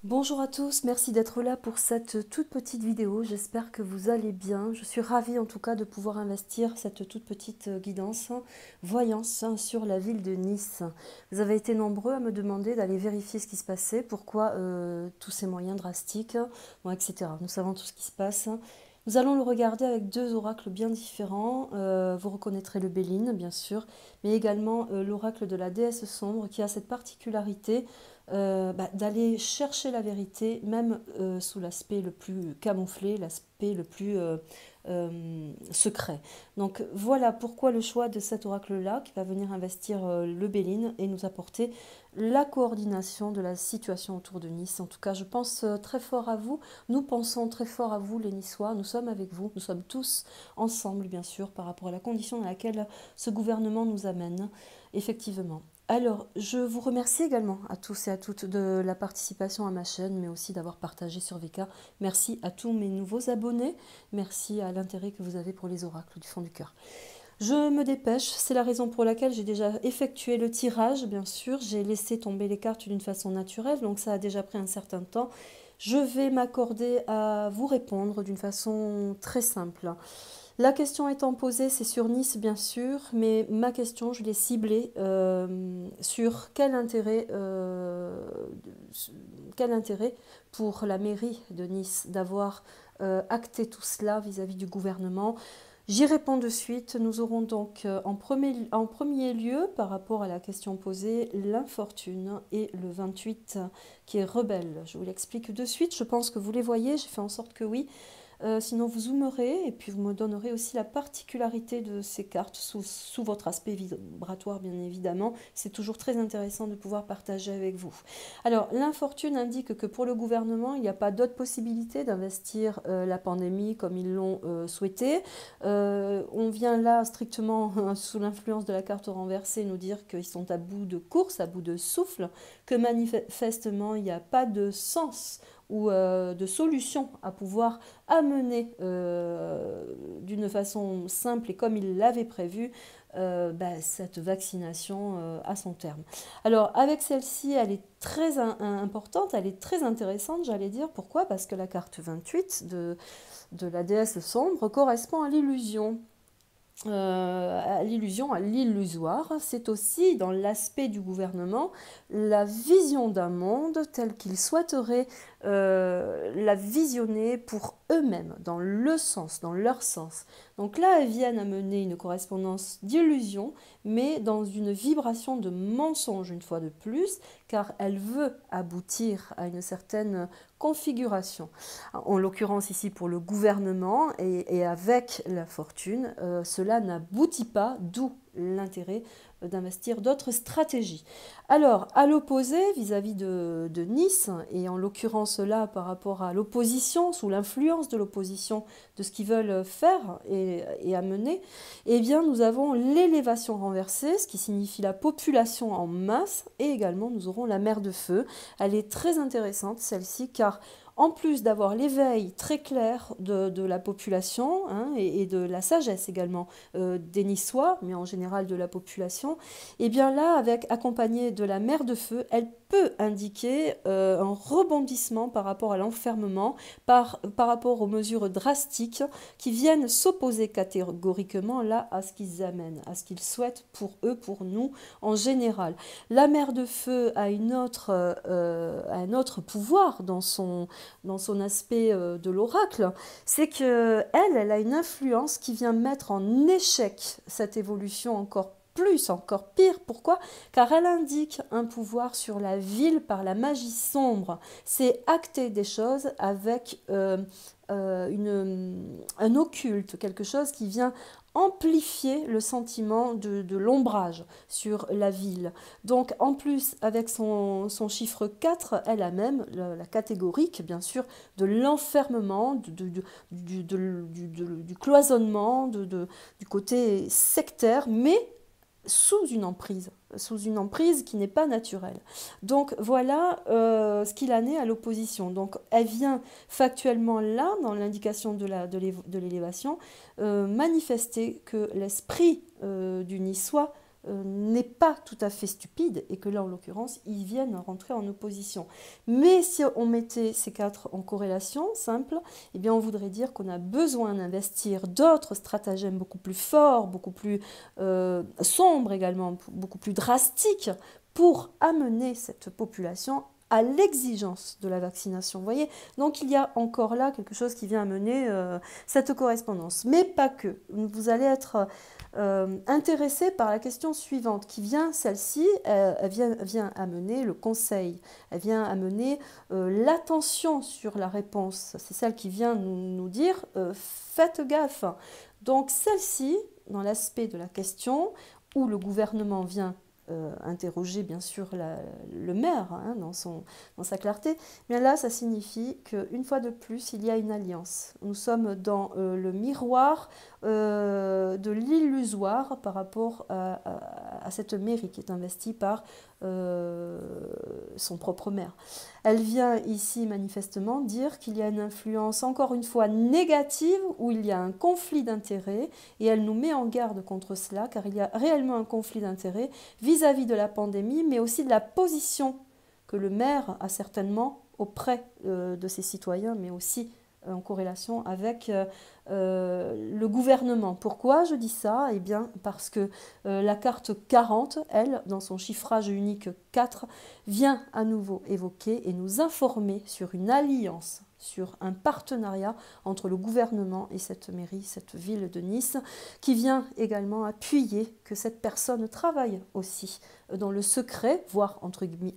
Bonjour à tous, merci d'être là pour cette toute petite vidéo. J'espère que vous allez bien. Je suis ravie en tout cas de pouvoir investir cette toute petite guidance, voyance sur la ville de Nice. Vous avez été nombreux à me demander d'aller vérifier ce qui se passait, pourquoi tous ces moyens drastiques, bon, etc. Nous savons tout ce qui se passe. Nous allons le regarder avec deux oracles bien différents. Vous reconnaîtrez le Béline, bien sûr, mais également l'oracle de la déesse sombre qui a cette particularité d'aller chercher la vérité, même sous l'aspect le plus camouflé, l'aspect le plus secret. Donc voilà pourquoi le choix de cet oracle-là, qui va venir investir le Béline et nous apporter la coordination de la situation autour de Nice. En tout cas, je pense très fort à vous. Nous pensons très fort à vous, les Niçois. Nous sommes avec vous. Nous sommes tous ensemble, bien sûr, par rapport à la condition dans laquelle ce gouvernement nous amène, effectivement. Alors, je vous remercie également à tous et à toutes de la participation à ma chaîne, mais aussi d'avoir partagé sur VK. Merci à tous mes nouveaux abonnés. Merci à l'intérêt que vous avez pour les oracles du fond du cœur. Je me dépêche, c'est la raison pour laquelle j'ai déjà effectué le tirage, bien sûr. J'ai laissé tomber les cartes d'une façon naturelle, donc ça a déjà pris un certain temps. Je vais m'accorder à vous répondre d'une façon très simple. La question étant posée, c'est sur Nice bien sûr, mais ma question, je l'ai ciblée sur quel intérêt pour la mairie de Nice d'avoir acté tout cela vis-à-vis du gouvernement. J'y réponds de suite. Nous aurons donc en premier lieu, par rapport à la question posée, l'infortune et le 28 qui est rebelle. Je vous l'explique de suite. Je pense que vous les voyez. J'ai fait en sorte que oui. Sinon, vous zoomerez et puis vous me donnerez aussi la particularité de ces cartes sous votre aspect vibratoire, bien évidemment. C'est toujours très intéressant de pouvoir partager avec vous. Alors, l'infortune indique que pour le gouvernement, il n'y a pas d'autre possibilité d'investir la pandémie comme ils l'ont souhaité. On vient là strictement sous l'influence de la carte renversée nous dire qu'ils sont à bout de course, à bout de souffle, que manifestement, il n'y a pas de sens ou de solutions à pouvoir amener d'une façon simple et comme il l'avait prévu cette vaccination à son terme. Alors avec celle-ci, elle est très importante, elle est très intéressante, j'allais dire. Pourquoi? Parce que la carte 28 de la déesse sombre correspond à l'illusion. À l'illusion, à l'illusoire, c'est aussi dans l'aspect du gouvernement la vision d'un monde tel qu'ils souhaiteraient la visionner pour eux-mêmes, dans le sens, dans leur sens. Donc là, elles viennent amener une correspondance d'illusion, mais dans une vibration de mensonge une fois de plus, car elle veut aboutir à une certaine configuration. En l'occurrence ici pour le gouvernement et avec la fortune, cela n'aboutit pas, d'où l'intérêt d'investir d'autres stratégies. Alors, à l'opposé, vis-à-vis de Nice, et en l'occurrence là par rapport à l'opposition, sous l'influence de l'opposition, de ce qu'ils veulent faire et amener, eh bien nous avons l'élévation renversée, ce qui signifie la population en masse, et également nous aurons la mer de feu. Elle est très intéressante celle-ci, car en plus d'avoir l'éveil très clair de la population et de la sagesse également des Niçois, mais en général de la population, et bien là, accompagnée de la mer de feu, elle peut indiquer un rebondissement par rapport à l'enfermement, par rapport aux mesures drastiques qui viennent s'opposer catégoriquement là à ce qu'ils amènent, à ce qu'ils souhaitent pour eux, pour nous en général. La mer de feu a un autre pouvoir dans son aspect de l'oracle, c'est que elle a une influence qui vient mettre en échec cette évolution encore plus, encore pire. Pourquoi? Car elle indique un pouvoir sur la ville par la magie sombre. C'est acter des choses avec un occulte, quelque chose qui vient amplifier le sentiment de l'ombrage sur la ville. Donc en plus, avec son chiffre 4, elle a même la catégorique, bien sûr, de l'enfermement, du cloisonnement, du côté sectaire, mais sous une emprise qui n'est pas naturelle. Donc voilà ce qu'il en est à l'opposition. Donc elle vient factuellement là, dans l'indication de l'élévation, manifester que l'esprit du Niçois n'est pas tout à fait stupide et que là, en l'occurrence, ils viennent rentrer en opposition. Mais si on mettait ces quatre en corrélation simple, eh bien, on voudrait dire qu'on a besoin d'investir d'autres stratagèmes beaucoup plus forts, beaucoup plus sombres également, beaucoup plus drastiques pour amener cette population à l'exigence de la vaccination. Vous voyez, donc il y a encore là quelque chose qui vient amener cette correspondance. Mais pas que. Vous allez être intéressé par la question suivante qui vient, celle-ci, elle vient amener le conseil, elle vient amener l'attention sur la réponse. C'est celle qui vient nous dire faites gaffe. Donc celle-ci, dans l'aspect de la question, où le gouvernement vient interroger bien sûr le maire hein, dans sa clarté, mais là ça signifie qu'une fois de plus il y a une alliance. Nous sommes dans le miroir de l'illusoire par rapport à cette mairie qui est investie par son propre maire. Elle vient ici manifestement dire qu'il y a une influence encore une fois négative où il y a un conflit d'intérêts et elle nous met en garde contre cela car il y a réellement un conflit d'intérêts vis-à-vis de la pandémie mais aussi de la position que le maire a certainement auprès de ses citoyens mais aussi en corrélation avec le gouvernement. Pourquoi je dis ça? Eh bien parce que la carte 40, elle, dans son chiffrage unique 4, vient à nouveau évoquer et nous informer sur une alliance, sur un partenariat entre le gouvernement et cette mairie, cette ville de Nice, qui vient également appuyer que cette personne travaille aussi dans le secret, voire entre guillemets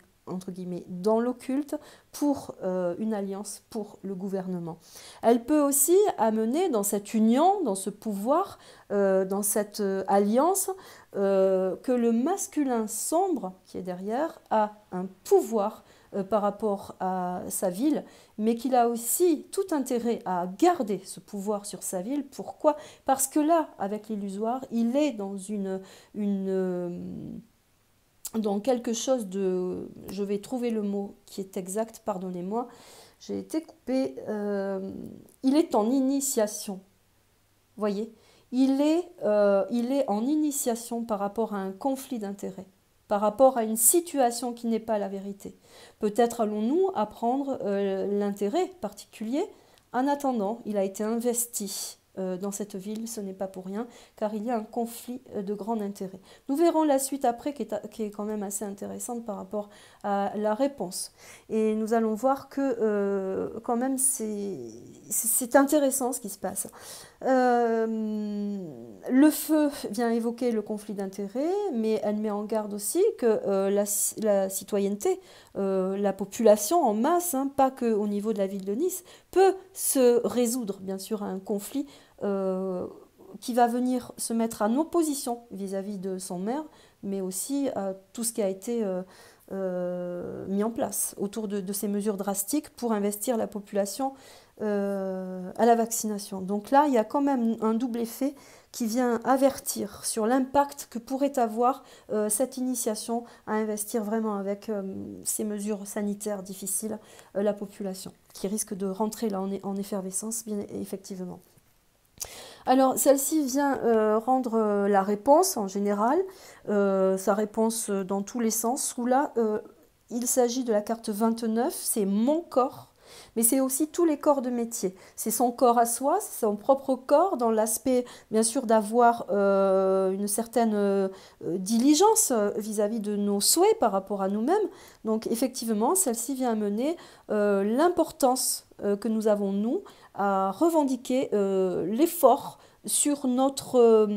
dans l'occulte, pour une alliance pour le gouvernement. Elle peut aussi amener dans cette union, dans ce pouvoir, dans cette alliance, que le masculin sombre qui est derrière a un pouvoir par rapport à sa ville, mais qu'il a aussi tout intérêt à garder ce pouvoir sur sa ville. Pourquoi? Parce que là, avec l'illusoire, il est dans quelque chose de... Je vais trouver le mot qui est exact, pardonnez-moi, j'ai été coupée. Il est en initiation, voyez, il est en initiation par rapport à un conflit d'intérêts, par rapport à une situation qui n'est pas la vérité. Peut-être allons-nous apprendre l'intérêt particulier. En attendant, il a été investi dans cette ville, ce n'est pas pour rien, car il y a un conflit de grand intérêt. Nous verrons la suite après, qui est quand même assez intéressante par rapport à la réponse. Et nous allons voir que quand même c'est intéressant ce qui se passe. Le feu vient évoquer le conflit d'intérêts, mais elle met en garde aussi que la citoyenneté, la population en masse, hein, pas qu'au niveau de la ville de Nice, peut se résoudre bien sûr à un conflit qui va venir se mettre en opposition vis-à-vis de son maire, mais aussi à tout ce qui a été mis en place autour de ces mesures drastiques pour investir la population à la vaccination. Donc là, il y a quand même un double effet qui vient avertir sur l'impact que pourrait avoir cette initiation à investir vraiment avec ces mesures sanitaires difficiles la population, qui risque de rentrer là en effervescence, bien effectivement. Alors, celle-ci vient rendre la réponse en général, sa réponse dans tous les sens, où là, il s'agit de la carte 29, c'est mon corps, mais c'est aussi tous les corps de métier. C'est son corps à soi, c'est son propre corps, dans l'aspect, bien sûr, d'avoir une certaine diligence vis-à-vis de nos souhaits par rapport à nous-mêmes. Donc, effectivement, celle-ci vient amener l'importance que nous avons, nous, à revendiquer l'effort sur notre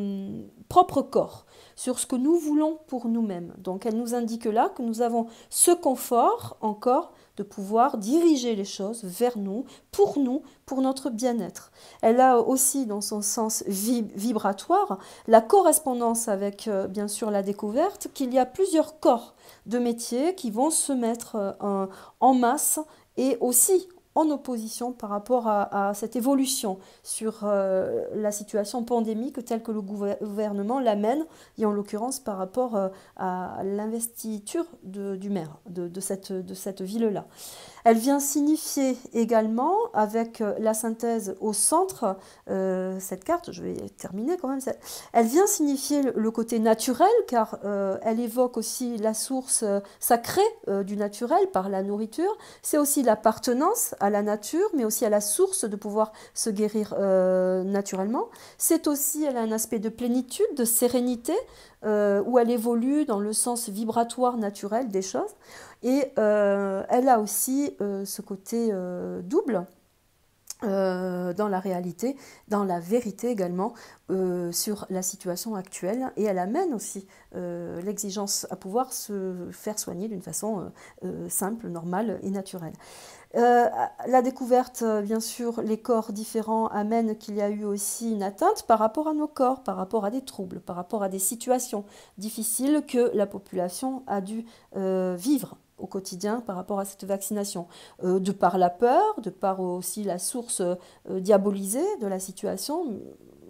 propre corps, sur ce que nous voulons pour nous-mêmes. Donc elle nous indique là que nous avons ce confort encore de pouvoir diriger les choses vers nous, pour notre bien-être. Elle a aussi dans son sens vibratoire la correspondance avec bien sûr la découverte qu'il y a plusieurs corps de métiers qui vont se mettre en masse et aussi en opposition par rapport à cette évolution sur la situation pandémique telle que le gouvernement l'amène, et en l'occurrence par rapport à l'investiture du maire de cette ville-là. Elle vient signifier également, avec la synthèse au centre, cette carte, je vais terminer quand même, elle vient signifier le côté naturel, car elle évoque aussi la source sacrée du naturel par la nourriture. C'est aussi l'appartenance à la nature, mais aussi à la source de pouvoir se guérir naturellement. C'est aussi, elle a un aspect de plénitude, de sérénité, où elle évolue dans le sens vibratoire naturel des choses. Et elle a aussi ce côté double dans la réalité, dans la vérité également, sur la situation actuelle. Et elle amène aussi l'exigence à pouvoir se faire soigner d'une façon simple, normale et naturelle. La découverte, bien sûr, les corps différents amènent qu'il y a eu aussi une atteinte par rapport à nos corps, par rapport à des troubles, par rapport à des situations difficiles que la population a dû vivre au quotidien par rapport à cette vaccination, de par la peur, de par aussi la source diabolisée de la situation,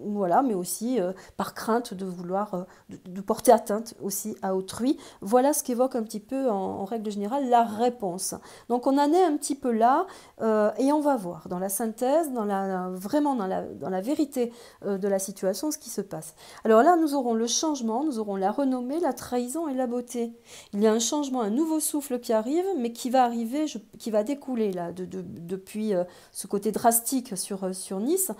voilà, mais aussi par crainte de vouloir de porter atteinte aussi à autrui. Voilà ce qu'évoque un petit peu en règle générale la réponse. Donc on en est un petit peu là et on va voir dans la synthèse, vraiment dans la vérité de la situation ce qui se passe. Alors là nous aurons le changement, nous aurons la renommée, la trahison et la beauté. Il y a un changement, un nouveau souffle qui arrive, mais qui va arriver, qui va découler là depuis ce côté drastique sur Nice.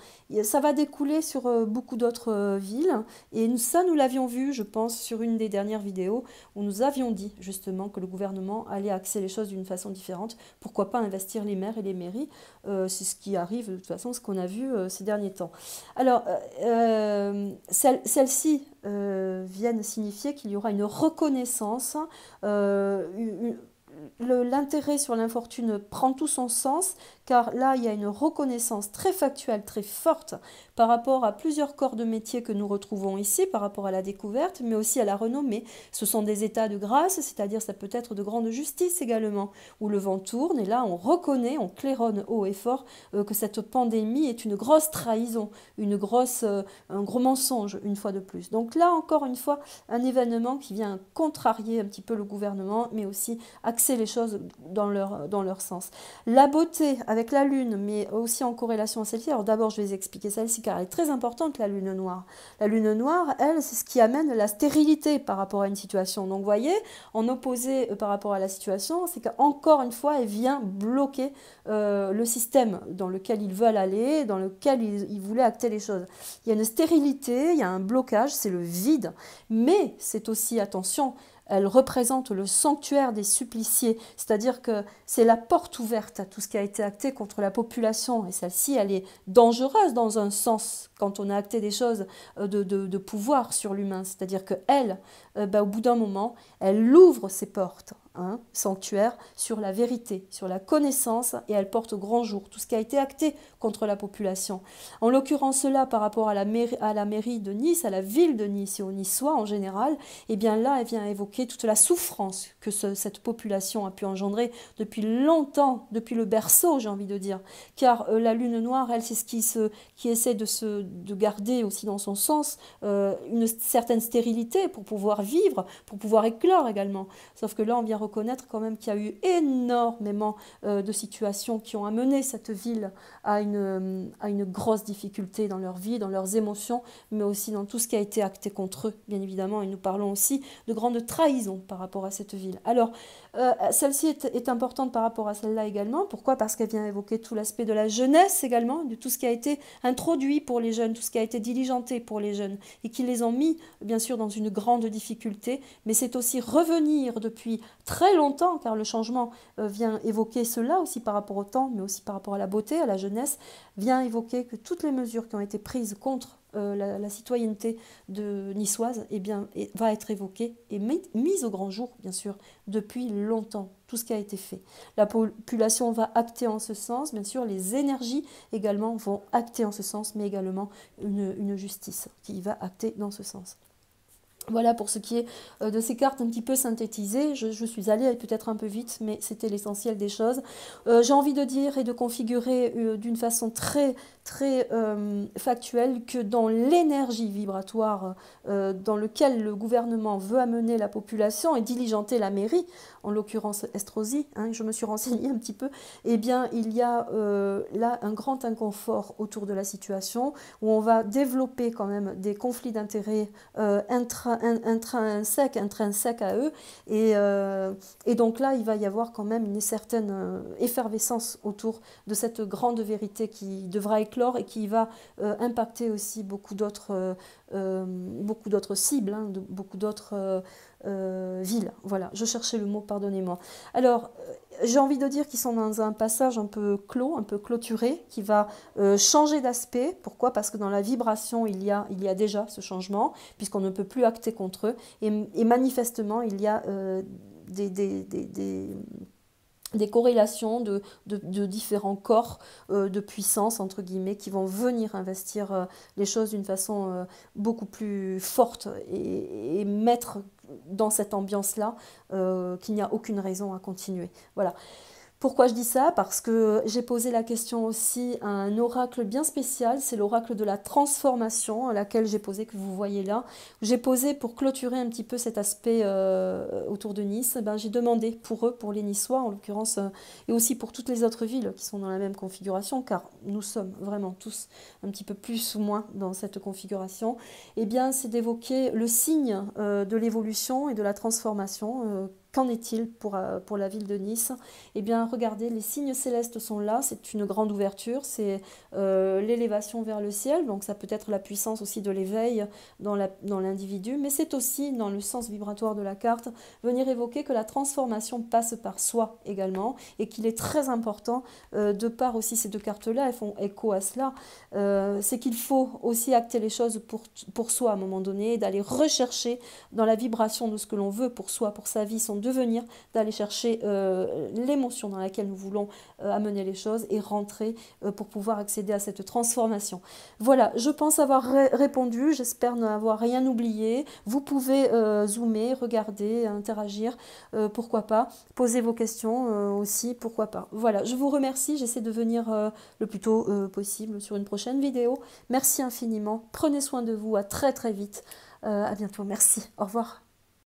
Ça va découler sur beaucoup d'autres villes. Et ça, nous l'avions vu, je pense, sur une des dernières vidéos, où nous avions dit justement que le gouvernement allait axer les choses d'une façon différente. Pourquoi pas investir les maires et les mairies? C'est ce qui arrive, de toute façon, ce qu'on a vu ces derniers temps. Alors, celles-ci viennent signifier qu'il y aura une reconnaissance, l'intérêt sur l'infortune prend tout son sens, car là, il y a une reconnaissance très factuelle, très forte, par rapport à plusieurs corps de métier que nous retrouvons ici, par rapport à la découverte, mais aussi à la renommée. Ce sont des états de grâce, c'est-à-dire ça peut être de grande justice également, où le vent tourne, et là, on reconnaît, on claironne haut et fort que cette pandémie est une grosse trahison, un gros mensonge, une fois de plus. Donc là, encore une fois, un événement qui vient contrarier un petit peu le gouvernement, mais aussi axer les choses dans leur sens. La beauté avec la lune, mais aussi en corrélation à celle-ci. Alors d'abord, je vais expliquer celle-ci car elle est très importante, la lune noire. La lune noire, elle, c'est ce qui amène la stérilité par rapport à une situation. Donc vous voyez, en opposé par rapport à la situation, c'est qu'encore une fois, elle vient bloquer le système dans lequel ils veulent aller, dans lequel ils voulaient acter les choses. Il y a une stérilité, il y a un blocage, c'est le vide, mais c'est aussi, attention, elle représente le sanctuaire des suppliciés, c'est-à-dire que c'est la porte ouverte à tout ce qui a été acté contre la population. Et celle-ci, elle est dangereuse dans un sens, quand on a acté des choses de pouvoir sur l'humain. C'est-à-dire qu'elle, au bout d'un moment, elle ouvre ses portes, sanctuaire, sur la vérité, sur la connaissance, et elle porte au grand jour tout ce qui a été acté contre la population. En l'occurrence là, par rapport à la mairie de Nice, à la ville de Nice et aux Niçois en général, eh bien là, elle vient évoquer toute la souffrance que cette population a pu engendrer depuis longtemps, depuis le berceau, j'ai envie de dire. Car la lune noire, elle, c'est ce qui essaie de garder aussi dans son sens une certaine stérilité pour pouvoir vivre, pour pouvoir éclore également. Sauf que là, on vient reconnaître quand même qu'il y a eu énormément de situations qui ont amené cette ville à une grosse difficulté dans leur vie, dans leurs émotions, mais aussi dans tout ce qui a été acté contre eux, bien évidemment. Et nous parlons aussi de grande trahison par rapport à cette ville. Alors, celle-ci est importante par rapport à celle-là également. Pourquoi? Parce qu'elle vient évoquer tout l'aspect de la jeunesse également, de tout ce qui a été introduit pour les jeunes, tout ce qui a été diligenté pour les jeunes, et qui les ont mis, bien sûr, dans une grande difficulté. Mais c'est aussi revenir depuis très longtemps, car le changement vient évoquer cela aussi par rapport au temps, mais aussi par rapport à la beauté, à la jeunesse, vient évoquer que toutes les mesures qui ont été prises contre la citoyenneté niçoise va être évoquée et mise au grand jour, bien sûr, depuis longtemps, tout ce qui a été fait. La population va acter en ce sens, bien sûr, les énergies également vont acter en ce sens, mais également une justice qui va acter dans ce sens. Voilà pour ce qui est de ces cartes un petit peu synthétisées. Je suis allée peut-être un peu vite, mais c'était l'essentiel des choses. J'ai envie de dire et de configurer d'une façon très factuelle que dans l'énergie vibratoire dans lequel le gouvernement veut amener la population et diligenter la mairie, en l'occurrence Estrosi, hein, je me suis renseignée un petit peu, eh bien il y a là un grand inconfort autour de la situation, où on va développer quand même des conflits d'intérêts intrinsèques à eux, et donc là il va y avoir quand même une certaine effervescence autour de cette grande vérité qui devra éclore et qui va impacter aussi beaucoup d'autres cibles, hein, beaucoup d'autres villes. Voilà, je cherchais le mot, pardonnez-moi. Alors, j'ai envie de dire qu'ils sont dans un passage un peu clos, un peu clôturé, qui va changer d'aspect. Pourquoi? Parce que dans la vibration, il y a déjà ce changement, puisqu'on ne peut plus acter contre eux. Et manifestement, il y a des, des, des, des des corrélations de différents corps de puissance, entre guillemets, qui vont venir investir les choses d'une façon beaucoup plus forte et mettre dans cette ambiance-là qu'il n'y a aucune raison à continuer. Voilà. Pourquoi je dis ça? Parce que j'ai posé la question aussi à un oracle bien spécial, c'est l'oracle de la transformation, à laquelle j'ai posé, que vous voyez là. J'ai posé pour clôturer un petit peu cet aspect autour de Nice, ben, j'ai demandé pour eux, pour les Niçois en l'occurrence, et aussi pour toutes les autres villes qui sont dans la même configuration, car nous sommes vraiment tous un petit peu plus ou moins dans cette configuration, eh bien c'est d'évoquer le signe de l'évolution et de la transformation. Qu'en est-il pour la ville de Nice? Eh bien, regardez, les signes célestes sont là, c'est une grande ouverture, c'est l'élévation vers le ciel, donc ça peut être la puissance aussi de l'éveil dans l'individu, mais c'est aussi, dans le sens vibratoire de la carte, venir évoquer que la transformation passe par soi également, et qu'il est très important, de par aussi ces deux cartes-là, elles font écho à cela, c'est qu'il faut aussi acter les choses pour soi à un moment donné, d'aller rechercher dans la vibration de ce que l'on veut pour soi, pour sa vie, son devenir, d'aller chercher l'émotion dans laquelle nous voulons amener les choses et rentrer pour pouvoir accéder à cette transformation. Voilà, je pense avoir répondu, j'espère n'avoir rien oublié. Vous pouvez zoomer, regarder, interagir, pourquoi pas, poser vos questions aussi, pourquoi pas. Voilà, je vous remercie, j'essaie de venir le plus tôt possible sur une prochaine vidéo. Merci infiniment, prenez soin de vous, à très très vite, à bientôt, merci, au revoir.